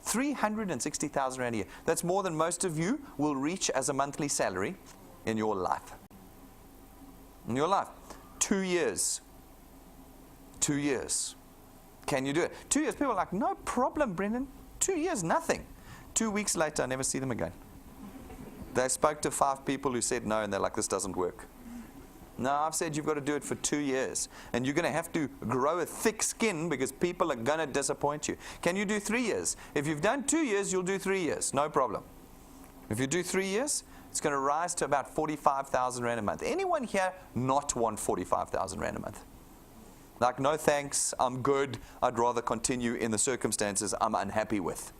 360,000 rand a year. That's more than most of you will reach as a monthly salary in your life. In your life. 2 years. 2 years. Can you do it? 2 years. People are like, no problem, Brendan. 2 years, nothing. 2 weeks later, I never see them again. They spoke to 5 people who said no, and they're like, this doesn't work. No, I've said you've got to do it for 2 years. And you're going to have to grow a thick skin because people are going to disappoint you. Can you do 3 years? If you've done 2 years, you'll do 3 years. No problem. If you do 3 years, it's going to rise to about 45,000 rand a month. Anyone here not want 45,000 rand a month? Like, no thanks, I'm good. I'd rather continue in the circumstances I'm unhappy with.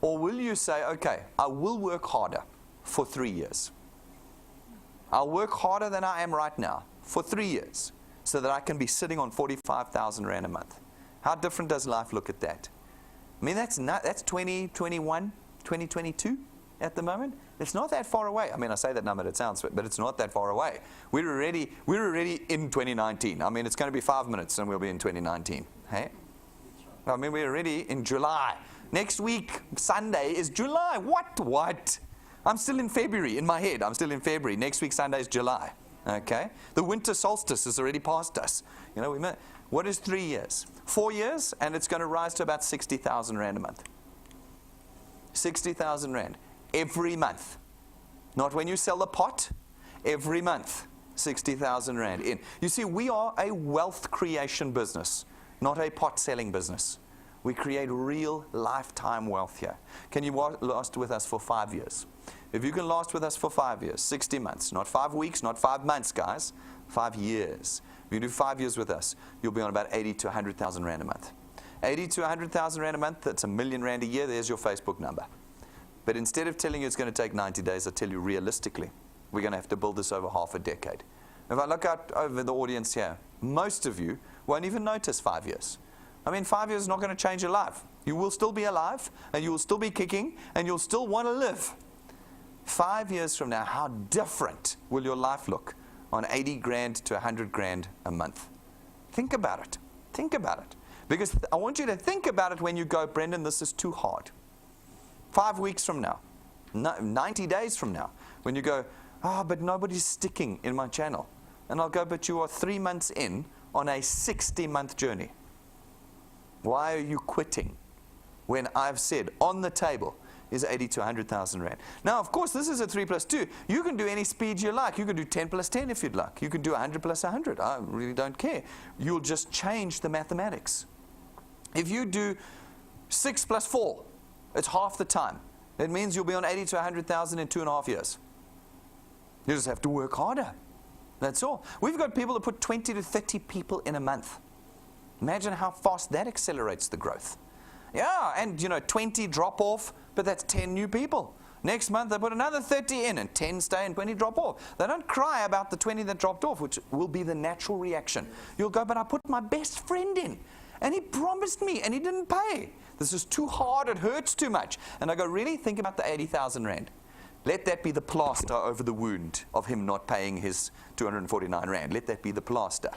Or will you say, okay, I will work harder for 3 years. I'll work harder than I am right now for 3 years so that I can be sitting on 45,000 rand a month. How different does life look at that? I mean, that's 2021, 2022 at the moment. It's not that far away. I mean, I say that number, it sounds, but it's not that far away. We're already in 2019. I mean, it's going to be 5 minutes and we'll be in 2019. Hey? I mean, we're already in July. Next week, Sunday, is July. What? I'm still in February in my head. I'm still in February. Next week, Sunday is July. Okay? The winter solstice is already past us. You know, what is 3 years? 4 years, and it's going to rise to about 60,000 rand a month. 60,000 rand. Every month. Not when you sell the pot. Every month. 60,000 rand in. You see, we are a wealth creation business, not a pot selling business. We create real lifetime wealth here. Can you last with us for 5 years? If you can last with us for 5 years, 60 months, not 5 weeks, not 5 months, guys, 5 years. If you do 5 years with us, you'll be on about 80 to 100,000 rand a month. 80 to 100,000 rand a month, that's $1 million rand a year. There's your Facebook number. But instead of telling you it's going to take 90 days, I tell you realistically, we're going to have to build this over half a decade. If I look out over the audience here, most of you won't even notice 5 years. I mean, 5 years is not going to change your life. You will still be alive, and you will still be kicking, and you'll still want to live. 5 years from now, how different will your life look on 80 grand to 100 grand a month? Think about it. Think about it. Because I want you to think about it when you go, Brendan, this is too hard. 5 weeks from now, 90 days from now, when you go, but nobody's sticking in my channel. And I'll go, but you are 3 months in on a 60-month journey. Why are you quitting when I've said on the table is 80 to 100,000 rand? Now, of course, this is a 3 plus 2. You can do any speed you like. You can do 10 plus 10 if you'd like. You can do 100 plus 100. I really don't care. You'll just change the mathematics. If you do 6 plus 4, it's half the time. It means you'll be on 80 to 100,000 in 2.5 years. You just have to work harder. That's all. We've got people that put 20 to 30 people in a month. Imagine how fast that accelerates the growth. Yeah, and 20 drop off, but that's 10 new people. Next month they put another 30 in and 10 stay and 20 drop off. They don't cry about the 20 that dropped off, which will be the natural reaction. You'll go, but I put my best friend in and he promised me and he didn't pay. This is too hard, it hurts too much. And I go, really? Think about the 80,000 rand. Let that be the plaster over the wound of him not paying his 249 rand. Let that be the plaster.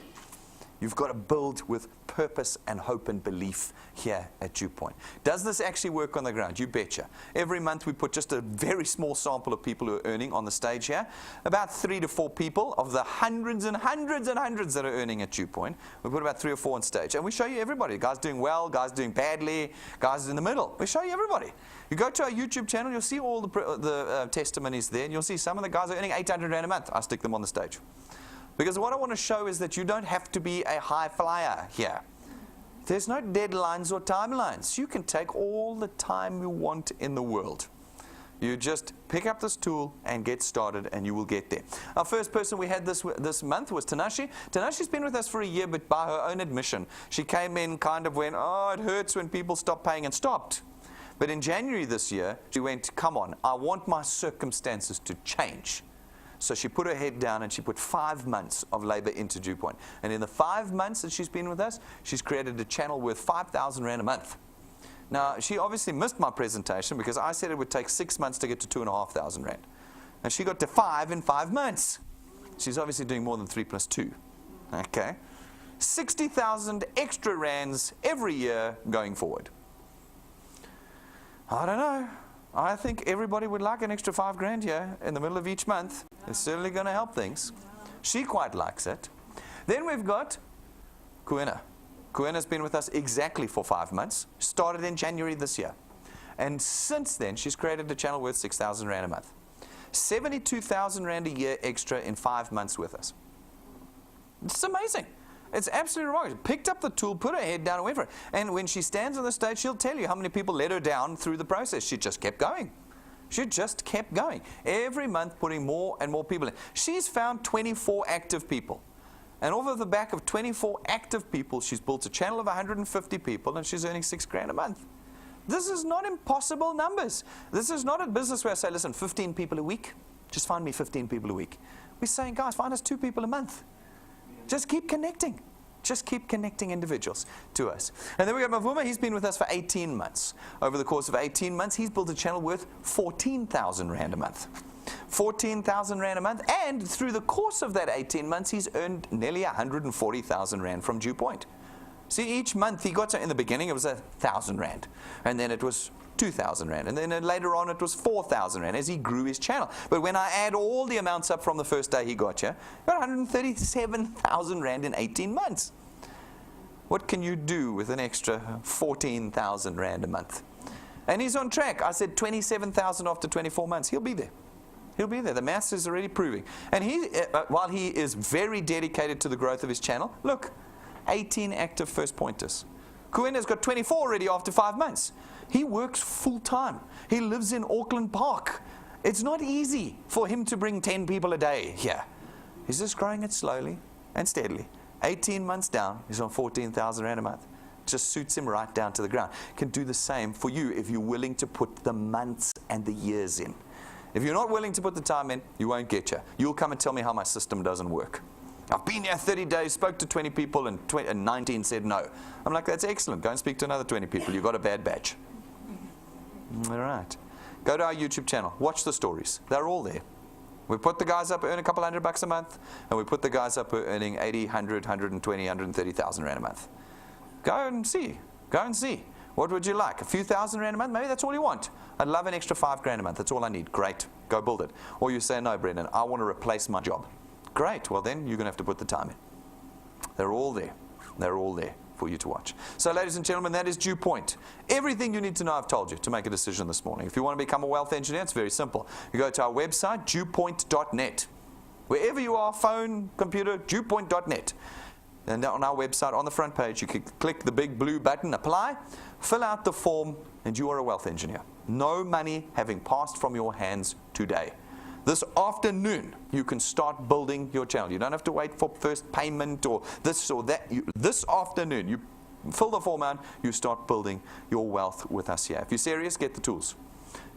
You've got to build with purpose and hope and belief here at DuePoint. Does this actually work on the ground? You betcha. Every month we put just a very small sample of people who are earning on the stage here. About 3 to 4 people of the hundreds and hundreds and hundreds that are earning at DuePoint. We put about 3 or 4 on stage. And we show you everybody. Guys doing well, guys doing badly, guys in the middle. We show you everybody. You go to our YouTube channel, you'll see all the testimonies there. And you'll see some of the guys are earning 800 rand a month. I stick them on the stage. Because what I want to show is that you don't have to be a high flyer here. There's no deadlines or timelines. You can take all the time you want in the world. You just pick up this tool and get started and you will get there. Our first person we had this month was Tanashi. Tanashi's been with us for a year, but by her own admission, she came in kind of went, it hurts when people stop paying, and stopped. But in January this year, she went, come on, I want my circumstances to change. So she put her head down and she put 5 months of labor into DuePoint. And in the 5 months that she's been with us, she's created a channel worth 5,000 rand a month. Now, she obviously missed my presentation because I said it would take 6 months to get to 2,500 rand. And she got to 5 in 5 months. She's obviously doing more than 3 plus 2. Okay? 60,000 extra rands every year going forward. I don't know. I think everybody would like an extra $5,000 here in the middle of each month. It's certainly going to help things. She quite likes it. Then we've got Kuena. Kuena's been with us exactly for 5 months. Started in January this year. And since then, she's created a channel worth 6,000 Rand a month. 72,000 Rand a year extra in 5 months with us. It's amazing. It's absolutely wrong. She picked up the tool, put her head down, and went for it. And when she stands on the stage, she'll tell you how many people let her down through the process. She just kept going. She just kept going. Every month, putting more and more people in. She's found 24 active people. And off of the back of 24 active people, she's built a channel of 150 people, and she's earning $6,000 a month. This is not impossible numbers. This is not a business where I say, listen, 15 people a week. Just find me 15 people a week. We're saying, guys, find us 2 people a month. Just keep connecting. Just keep connecting individuals to us. And then we got Mavuma. He's been with us for 18 months. Over the course of 18 months, he's built a channel worth 14,000 Rand a month. 14,000 Rand a month. And through the course of that 18 months, he's earned nearly 140,000 Rand from DuePoint. See, each month he got, in the beginning it was 1,000 Rand. And then it was 2,000 Rand. And then later on it was 4,000 Rand as he grew his channel. But when I add all the amounts up from the first day he got here, got 137,000 Rand in 18 months. What can you do with an extra 14,000 Rand a month? And he's on track. I said 27,000 after 24 months. He'll be there. He'll be there. The maths is already proving. And he, while he is very dedicated to the growth of his channel, look, 18 active first pointers. Kuena's got 24 already after 5 months. He works full time. He lives in Auckland Park. It's not easy for him to bring 10 people a day here. He's just growing it slowly and steadily. 18 months down, he's on 14,000 Rand a month. Just suits him right down to the ground. Can do the same for you if you're willing to put the months and the years in. If you're not willing to put the time in, you won't get you. You'll come and tell me how my system doesn't work. I've been here 30 days, spoke to 20 people, and 19 said no. I'm like, that's excellent. Go and speak to another 20 people. You've got a bad batch. All right. Go to our YouTube channel. Watch the stories. They're all there. We put the guys up who earn a couple $100 a month, and we put the guys up who are earning 80, 100, 120, 130,000 Rand a month. Go and see. Go and see. What would you like? A few thousand Rand a month? Maybe that's all you want. I'd love an extra $5,000 a month. That's all I need. Great. Go build it. Or you say, no, Brendan, I want to replace my job. Great. Well, then you're going to have to put the time in. They're all there. They're all there for you to watch. So, ladies and gentlemen, that is DuePoint. Everything you need to know I've told you to make a decision this morning. If you want to become a wealth engineer, it's very simple. You go to our website, DuePoint.net. Wherever you are, phone, computer, DuePoint.net. And on our website, on the front page, you can click the big blue button, apply, fill out the form, and you are a wealth engineer. No money having passed from your hands today. This afternoon, you can start building your channel. You don't have to wait for first payment or this or that. This afternoon, you fill the form out, you start building your wealth with us here. If you're serious, get the tools.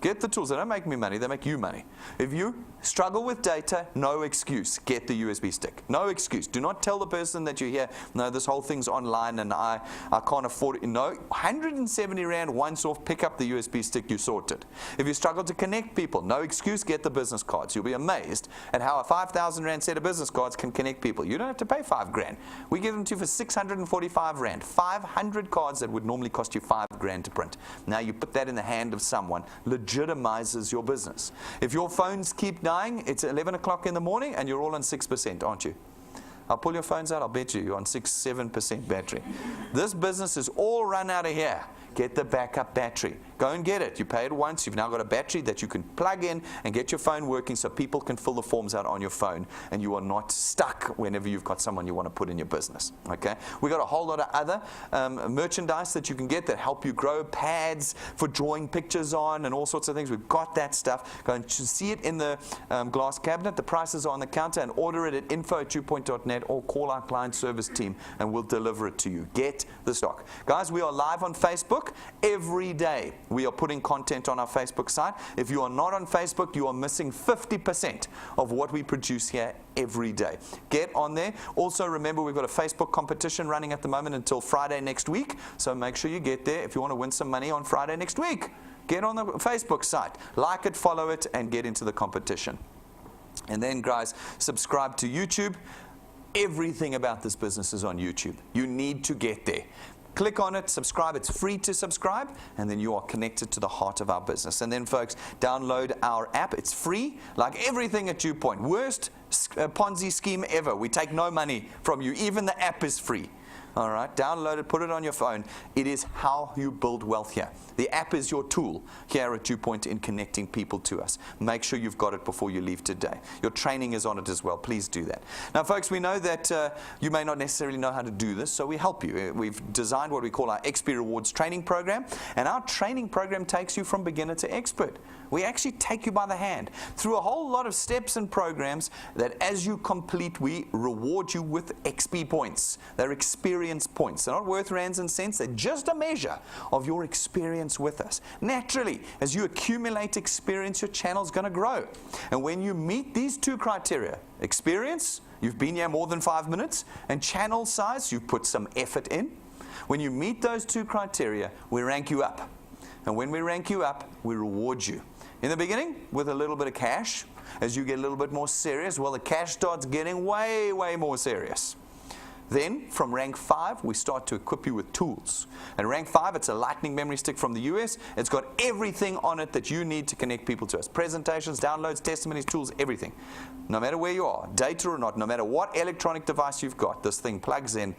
Get the tools. They don't make me money, they make you money. If you struggle with data, no excuse. Get the USB stick. No excuse. Do not tell the person that you're here, no, this whole thing's online and I can't afford it. No, 170 Rand once off, pick up the USB stick, you sorted. If you struggle to connect people, no excuse, get the business cards. You'll be amazed at how a 5,000 Rand set of business cards can connect people. You don't have to pay $5,000. We give them to you for 645 Rand. 500 cards that would normally cost you $5,000 to print. Now you put that in the hand of someone, legitimizes your business. If your phones keep dying, it's 11 o'clock in the morning and you're all on 6%, aren't you? I'll pull your phones out, I'll bet you're on 6-7% battery. This business is all run out of here. Get the backup battery. Go and get it. You pay it once. You've now got a battery that you can plug in and get your phone working so people can fill the forms out on your phone and you are not stuck whenever you've got someone you want to put in your business. Okay? We've got a whole lot of other merchandise that you can get that help you grow, pads for drawing pictures on and all sorts of things. We've got that stuff. Go and see it in the glass cabinet. The prices are on the counter, and order it at info@DuePoint.net or call our client service team and we'll deliver it to you. Get the stock. Guys, we are live on Facebook every day. We are putting content on our Facebook site. If you are not on Facebook, you are missing 50% of what we produce here every day. Get on there. Also, remember, we've got a Facebook competition running at the moment until Friday next week. So make sure you get there if you want to win some money on Friday next week. Get on the Facebook site. Like it, follow it, and get into the competition. And then, guys, subscribe to YouTube. Everything about this business is on YouTube. You need to get there. Click on it, subscribe. It's free to subscribe, and then you are connected to the heart of our business. And then, folks, download our app. It's free, like everything at DuePoint. Worst Ponzi scheme ever. We take no money from you. Even the app is free. All right, download it, put it on your phone. It is how you build wealth here. The app is your tool here at DuePoint in connecting people to us. Make sure you've got it before you leave today. Your training is on it as well. Please do that. Now, folks, we know that you may not necessarily know how to do this, so we help you. We've designed what we call our XP Rewards training program, and our training program takes you from beginner to expert. We actually take you by the hand through a whole lot of steps and programs that as you complete, we reward you with XP points. They're experience points. They're not worth rands and cents. They're just a measure of your experience with us. Naturally, as you accumulate experience, your channel's going to grow. And when you meet these two criteria, experience, you've been here more than 5 minutes, and channel size, you've put some effort in. When you meet those two criteria, we rank you up. And when we rank you up, we reward you. In the beginning, with a little bit of cash. As you get a little bit more serious, well, the cash starts getting way, way more serious. Then, from rank 5, we start to equip you with tools. At rank 5, it's a lightning memory stick from the US. It's got everything on it that you need to connect people to us. Presentations, downloads, testimonies, tools, everything. No matter where you are, data or not, no matter what electronic device you've got, this thing plugs in,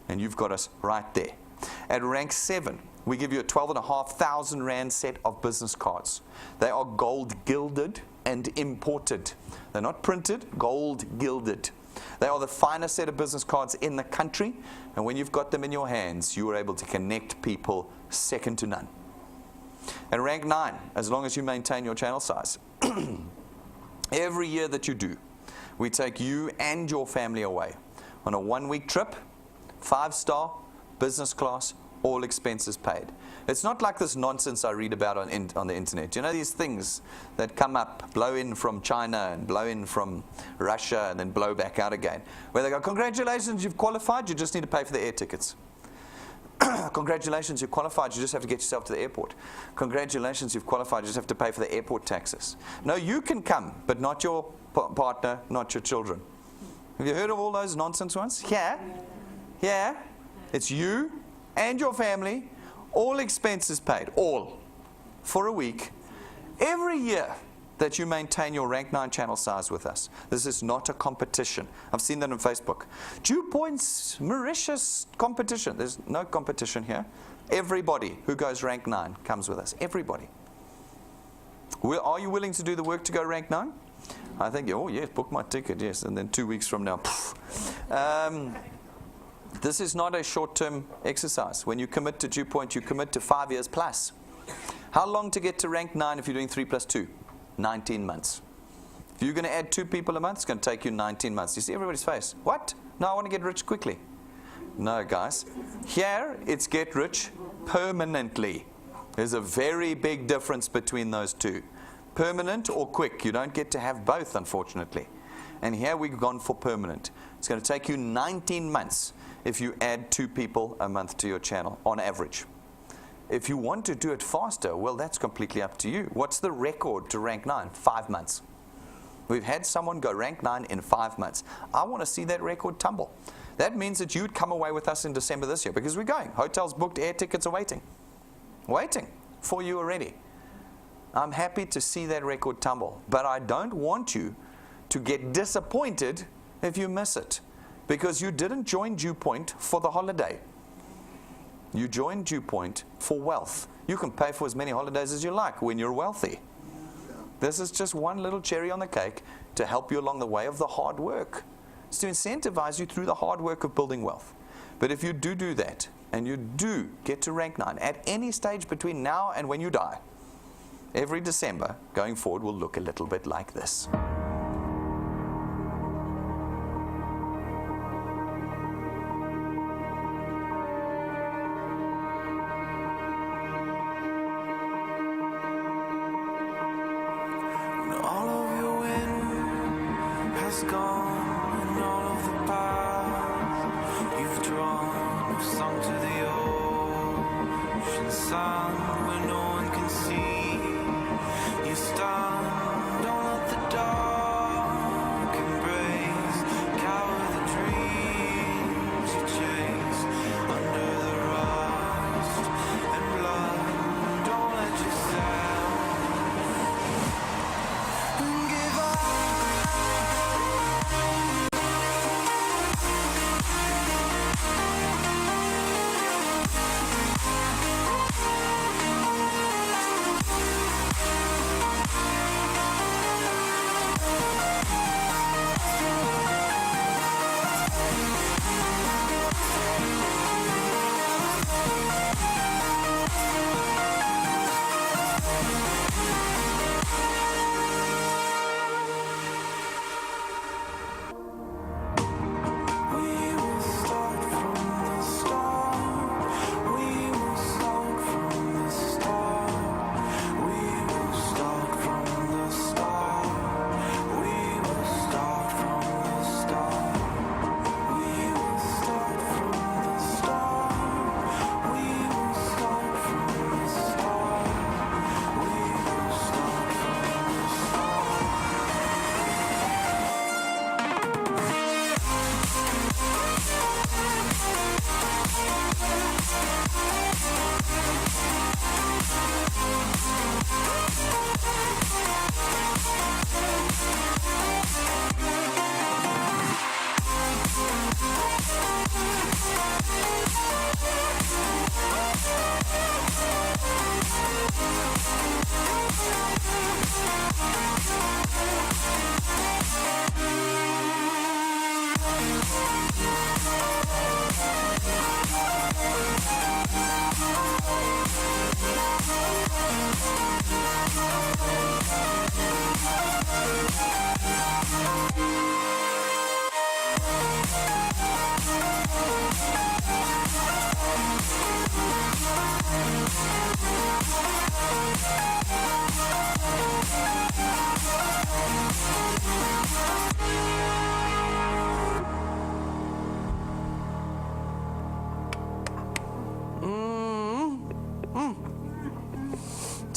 and you've got us right there. At rank 7, we give you a 12,500 Rand set of business cards. They are gold gilded and imported. They're not printed, gold gilded. They are the finest set of business cards in the country, and when you've got them in your hands, you are able to connect people second to none. At rank 9, as long as you maintain your channel size, every year that you do, we take you and your family away on a 1-week trip, 5-star, business class, all expenses paid. It's not like this nonsense I read about on the internet. You know these things that come up, blow in from China and blow in from Russia and then blow back out again, where they go, congratulations, you've qualified, you just need to pay for the air tickets. Congratulations, you've qualified, you just have to get yourself to the airport. Congratulations, you've qualified, you just have to pay for the airport taxes. No, you can come, but not your partner, not your children. Have you heard of all those nonsense ones? Yeah. It's you and your family, all expenses paid, all, for a week, every year that you maintain your rank 9 channel size with us. This is not a competition. I've seen that on Facebook. DuePoint's Mauritius competition. There's no competition here. Everybody who goes rank 9 comes with us. Everybody. Are you willing to do the work to go rank 9? I think, oh yes, book my ticket, yes, and then 2 weeks from now. This is not a short-term exercise. When you commit to DuePoint, you commit to 5 years plus. How long to get to rank 9 if you're doing 3 plus 2? 19 months. If you're going to add 2 people a month, it's going to take you 19 months. You see everybody's face. What? No, I want to get rich quickly. No, guys. Here, it's get rich permanently. There's a very big difference between those two. Permanent or quick. You don't get to have both, unfortunately. And here we've gone for permanent. It's going to take you 19 months if you add 2 people a month to your channel, on average. If you want to do it faster, well, that's completely up to you. What's the record to rank 9? 5 months. We've had someone go rank 9 in 5 months. I want to see that record tumble. That means that you'd come away with us in December this year, because we're going. Hotels booked, air tickets are waiting. Waiting for you already. I'm happy to see that record tumble, but I don't want you to get disappointed if you miss it, because you didn't join DuePoint for the holiday. You joined DuePoint for wealth. You can pay for as many holidays as you like when you're wealthy. This is just one little cherry on the cake to help you along the way of the hard work. It's to incentivize you through the hard work of building wealth. But if you do that, and you do get to rank 9 at any stage between now and when you die, every December going forward will look a little bit like this. All of your wind has gone, and all of the paths you've drawn have sunk to the ocean sun where no one can see. You stand, don't let the dark embrace, cower the dream.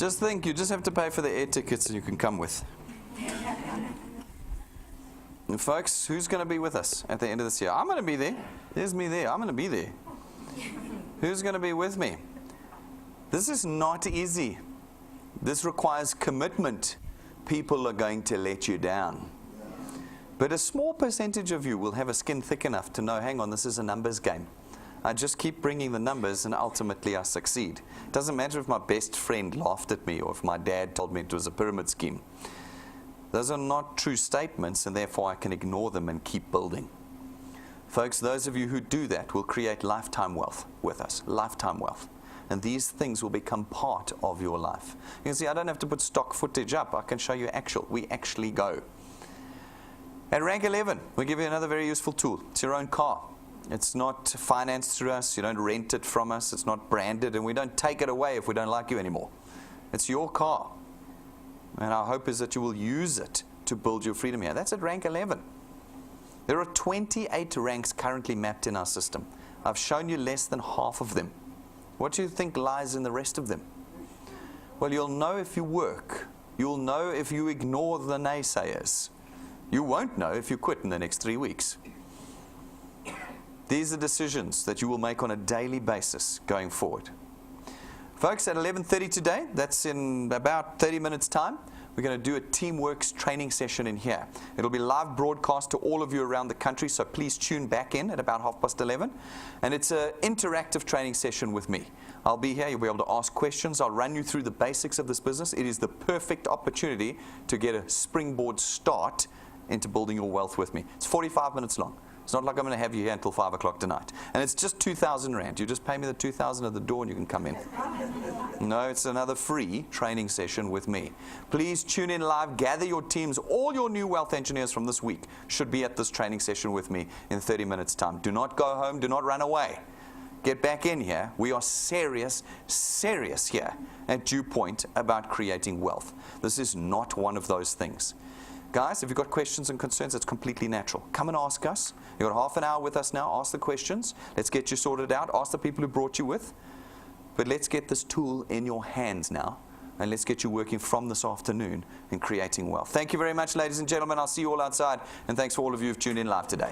Just think, you just have to pay for the air tickets and you can come with. And folks, who's going to be with us at the end of this year? I'm going to be there. There's me there. I'm going to be there. Who's going to be with me? This is not easy. This requires commitment. People are going to let you down. But a small percentage of you will have a skin thick enough to know, hang on, this is a numbers game. I just keep bringing the numbers and ultimately I succeed. It doesn't matter if my best friend laughed at me or if my dad told me it was a pyramid scheme. Those are not true statements, and therefore I can ignore them and keep building. Folks, those of you who do that will create lifetime wealth with us, lifetime wealth. And these things will become part of your life. You can see I don't have to put stock footage up. I can show you actual. We actually go. At rank 11, we give you another very useful tool. It's your own car. It's not financed through us. You don't rent it from us. It's not branded, and we don't take it away if we don't like you anymore. It's your car. And our hope is that you will use it to build your freedom here. That's at rank 11. There are 28 ranks currently mapped in our system. I've shown you less than half of them. What do you think lies in the rest of them? Well, you'll know if you work. You'll know if you ignore the naysayers. You won't know if you quit in the next 3 weeks. These are decisions that you will make on a daily basis going forward. Folks, at 11:30 today, that's in about 30 minutes time, we're going to do a Teamworks training session in here. It'll be live broadcast to all of you around the country, so please tune back in at about 11:30. And it's an interactive training session with me. I'll be here. You'll be able to ask questions. I'll run you through the basics of this business. It is the perfect opportunity to get a springboard start into building your wealth with me. It's 45 minutes long. It's not like I'm going to have you here until 5 o'clock tonight. And it's just 2,000 Rand. You just pay me the 2,000 at the door and you can come in. No, it's another free training session with me. Please tune in live. Gather your teams. All your new wealth engineers from this week should be at this training session with me in 30 minutes time. Do not go home. Do not run away. Get back in here. We are serious here at DuePoint about creating wealth. This is not one of those things. Guys, if you've got questions and concerns, it's completely natural. Come and ask us. You've got half an hour with us now. Ask the questions. Let's get you sorted out. Ask the people who brought you with. But let's get this tool in your hands now. And let's get you working from this afternoon in creating wealth. Thank you very much, ladies and gentlemen. I'll see you all outside. And thanks for all of you who've tuned in live today.